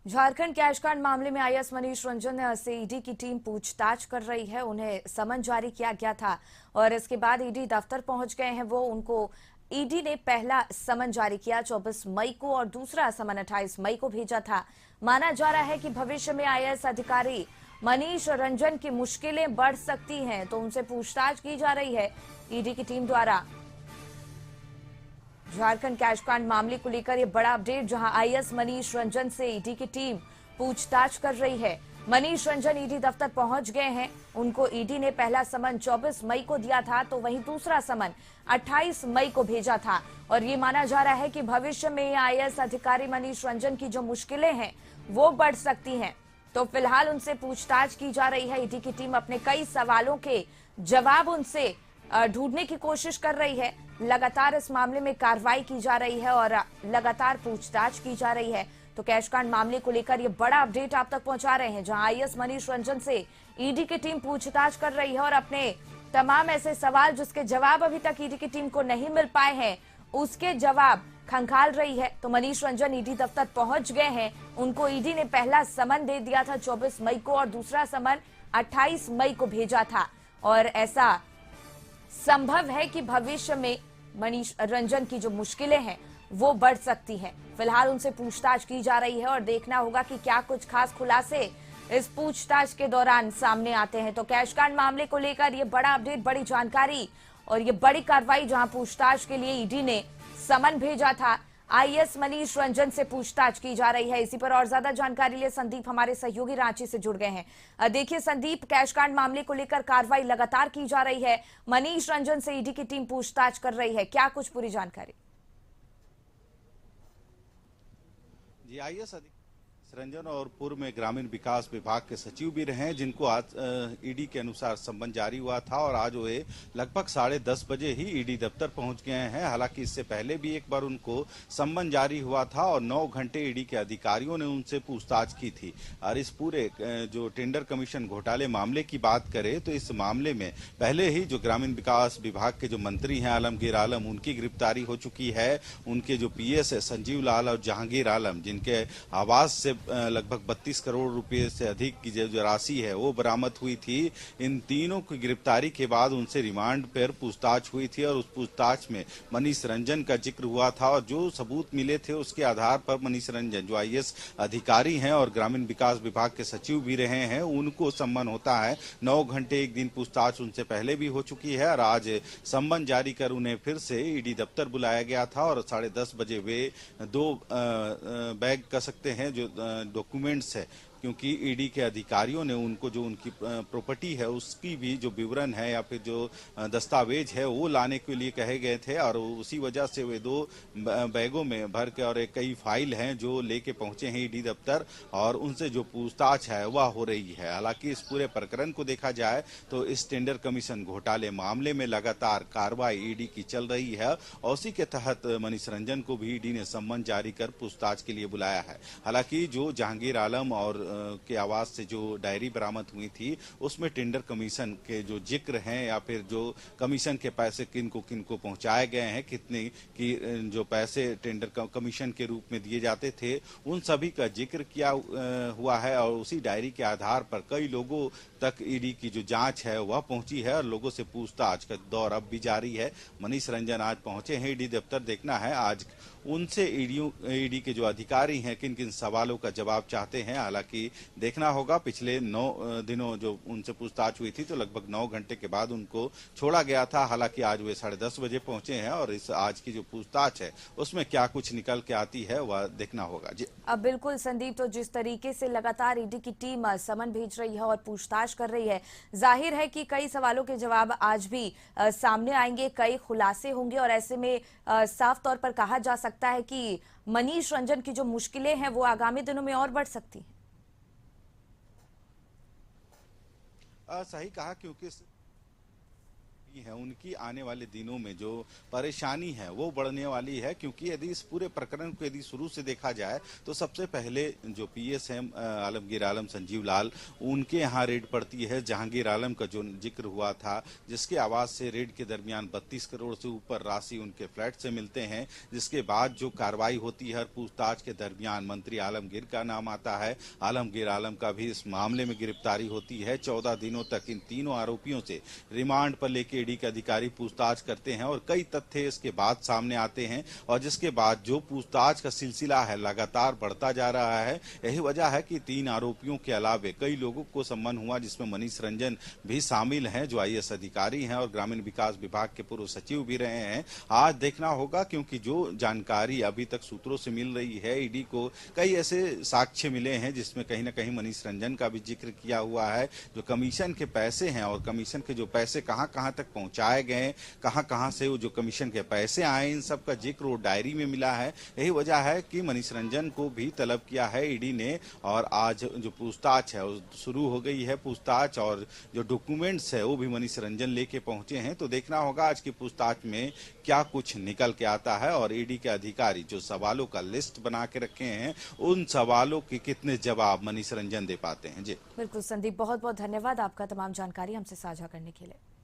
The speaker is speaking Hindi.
झारखंड कैश कांड मामले में आईएएस मनीष रंजन से ईडी की टीम पूछताछ कर रही है। उन्हें समन जारी किया गया था और इसके बाद ईडी दफ्तर पहुंच गए हैं। वो उनको ईडी ने पहला समन जारी किया 24 मई को और दूसरा समन 28 मई को भेजा था। माना जा रहा है कि भविष्य में आईएएस अधिकारी मनीष रंजन की मुश्किलें बढ़ सकती हैं, तो उनसे पूछताछ की जा रही है ईडी की टीम द्वारा। झारखंड कैश कांड मामले को लेकर ये बड़ा अपडेट, जहां आईएएस मनीष रंजन से ईडी की टीम पूछताछ कर रही है। मनीष रंजन ईडी दफ्तर पहुंच गए हैं। उनको ईडी ने पहला समन 24 मई को दिया था, तो वहीं दूसरा समन 28 मई को भेजा था और ये माना जा रहा है कि भविष्य में आईएएस अधिकारी मनीष रंजन की जो मुश्किलें हैं वो बढ़ सकती हैं। तो फिलहाल उनसे पूछताछ की जा रही है। ईडी की टीम अपने कई सवालों के जवाब उनसे ढूंढने की कोशिश कर रही है। लगातार इस मामले में कार्रवाई की जा रही है और लगातार पूछताछ की जा रही है। तो कैश कांड मामले को लेकर ये बड़ा अपडेट आप तक पहुंचा रहे हैं, जहां आईएएस मनीष रंजन से ईडी की टीम पूछताछ कर रही है और अपने तमाम ऐसे सवाल जिसके जवाब अभी तक ईडी की टीम को नहीं मिल पाए हैं, उसके जवाब खंगाल रही है। तो मनीष रंजन ईडी दफ्तर पहुंच गए हैं। उनको ईडी ने पहला समन दे दिया था 24 मई को और दूसरा समन 28 मई को भेजा था और ऐसा संभव है कि भविष्य में मनीष रंजन की जो मुश्किलें हैं वो बढ़ सकती हैं। फिलहाल उनसे पूछताछ की जा रही है और देखना होगा कि क्या कुछ खास खुलासे इस पूछताछ के दौरान सामने आते हैं। तो कैश कांड मामले को लेकर ये बड़ा अपडेट, बड़ी जानकारी और ये बड़ी कार्रवाई, जहां पूछताछ के लिए ईडी ने समन भेजा था। आईएएस मनीष रंजन से पूछताछ की जा रही है। इसी पर और ज्यादा जानकारी लिए संदीप हमारे सहयोगी रांची से जुड़ गए हैं। देखिए संदीप, कैश कांड मामले को लेकर कार्रवाई लगातार की जा रही है। मनीष रंजन से ईडी की टीम पूछताछ कर रही है, क्या कुछ पूरी जानकारी? जी, आईएएस रंजन और पूर्व में ग्रामीण विकास विभाग के सचिव भी रहे, जिनको आज ईडी के अनुसार सम्मन जारी हुआ था और आज वे लगभग 10:30 बजे ही ईडी दफ्तर पहुंच गए हैं। हालांकि इससे पहले भी एक बार उनको सम्मन जारी हुआ था और 9 घंटे ईडी के अधिकारियों ने उनसे पूछताछ की थी। और इस पूरे जो टेंडर कमीशन घोटाले मामले की बात करें तो इस मामले में पहले ही जो ग्रामीण विकास विभाग के जो मंत्री हैं आलमगीर आलम, उनकी गिरफ्तारी हो चुकी है। उनके जो पीएस है संजीव लाल और जहांगीर आलम, जिनके आवास से लगभग 32 करोड़ रुपए से अधिक की जो राशि है वो बरामद हुई थी। इन तीनों की गिरफ्तारी के बाद उनसे रिमांड पर पूछताछ हुई थी और उस पूछताछ में मनीष रंजन का जिक्र हुआ था और जो सबूत मिले थे उसके आधार पर मनीष रंजन जो आईएएस अधिकारी हैं और ग्रामीण विकास विभाग के सचिव भी रहे हैं, उनको सम्मन होता है। 9 घंटे एक दिन पूछताछ उनसे पहले भी हो चुकी है और आज सम्मन जारी कर उन्हें फिर से ईडी दफ्तर बुलाया गया था और 10:30 बजे वे 2 बैग कह सकते हैं जो डॉक्यूमेंट्स है, क्योंकि ईडी के अधिकारियों ने उनको जो उनकी प्रॉपर्टी है उसकी भी जो विवरण है या फिर जो दस्तावेज है वो लाने के लिए कहे गए थे और उसी वजह से वे 2 बैगों में भर के और कई फाइल हैं जो लेके पहुंचे हैं ईडी दफ्तर और उनसे जो पूछताछ है वह हो रही है। हालांकि इस पूरे प्रकरण को देखा जाए तो इस टेंडर कमीशन घोटाले मामले में लगातार कार्रवाई ईडी की चल रही है और उसी के तहत मनीष रंजन को भी ईडी ने सम्मन जारी कर पूछताछ के लिए बुलाया है। हालांकि जो जहांगीर आलम और के आवास से जो डायरी बरामद हुई थी उसमें टेंडर कमीशन के जो जिक्र हैं या फिर जो कमीशन के पैसे किनको पहुंचाए गए हैं, कितने की जो पैसे टेंडर कमीशन के रूप में दिए जाते थे, उन सभी का जिक्र किया हुआ है और उसी डायरी के आधार पर कई लोगों तक ईडी की जो जांच है वह पहुंची है और लोगों से पूछताछ का दौर अब भी जारी है। मनीष रंजन आज पहुंचे हैं ईडी दफ्तर। देखना है आज उनसे ईडी के जो अधिकारी हैं किन किन सवालों का जवाब चाहते हैं। हालांकि देखना होगा, पिछले 9 दिनों जो उनसे पूछताछ हुई थी तो लगभग 9 घंटे के बाद उनको छोड़ा गया था। हालांकि आज वे 10:30 बजे पहुंचे हैं और इस आज की जो पूछताछ है उसमें क्या कुछ निकल के आती है वह देखना होगा। जी अब बिल्कुल संदीप, तो जिस तरीके से लगातार ईडी की टीम समन भेज रही है और पूछताछ कर रही है, जाहिर है कि कई सवालों के जवाब आज भी सामने आएंगे, कई खुलासे होंगे और ऐसे में साफ तौर पर कहा जा सकता है कि मनीष रंजन की जो मुश्किलें हैं वो आगामी दिनों में और बढ़ सकती हैं। सही कहा, क्योंकि है उनकी आने वाले दिनों में जो परेशानी है वो बढ़ने वाली है, क्योंकि यदि इस पूरे प्रकरण को यदि शुरू से देखा जाए तो सबसे पहले जो पीएस है आलमगीर आलम संजीव लाल, उनके यहाँ रेड पड़ती है। जहांगीर आलम का जो जिक्र हुआ था, जिसके आवाज से रेड के दरमियान 32 करोड़ से ऊपर राशि उनके फ्लैट से मिलते हैं, जिसके बाद जो कार्रवाई होती है, हर पूछताछ के दरमियान मंत्री आलमगीर का नाम आता है। आलमगीर आलम का भी इस मामले में गिरफ्तारी होती है। 14 दिनों तक इन तीनों आरोपियों से रिमांड पर लेके ईडी के अधिकारी पूछताछ करते हैं और कई तथ्य इसके बाद सामने आते हैं, और जिसके बाद जो पूछताछ का सिलसिला है लगातार बढ़ता जा रहा है। यही वजह है कि 3 आरोपियों के अलावे कई लोगों को सम्मन हुआ, जिसमें मनीष रंजन भी शामिल हैं, जो आईएएस अधिकारी हैं और ग्रामीण विकास विभाग के पूर्व सचिव भी रहे हैं। आज देखना होगा, क्योंकि जो जानकारी अभी तक सूत्रों से मिल रही है, ईडी को कई ऐसे साक्ष्य मिले हैं जिसमें कहीं ना कहीं मनीष रंजन का भी जिक्र किया हुआ है। जो कमीशन के पैसे हैं और कमीशन के जो पैसे कहां कहां तक पहुंचाए गए, कहां कहां से वो जो कमीशन के पैसे आए, इन सब का जिक्र वो डायरी में मिला है। यही वजह है कि मनीष रंजन को भी तलब किया है ईडी ने, और आज जो पूछताछ है वो शुरू हो गई है पूछताछ, और जो डॉक्यूमेंट्स है वो भी मनीष रंजन लेके पहुंचे हैं। तो देखना होगा आज की पूछताछ में क्या कुछ निकल के आता है, और ईडी के अधिकारी जो सवालों का लिस्ट बना के रखे हैं, उन सवालों के कितने जवाब मनीष रंजन दे पाते हैं। जी बिल्कुल संदीप, बहुत बहुत धन्यवाद आपका तमाम जानकारी हमसे साझा करने के लिए।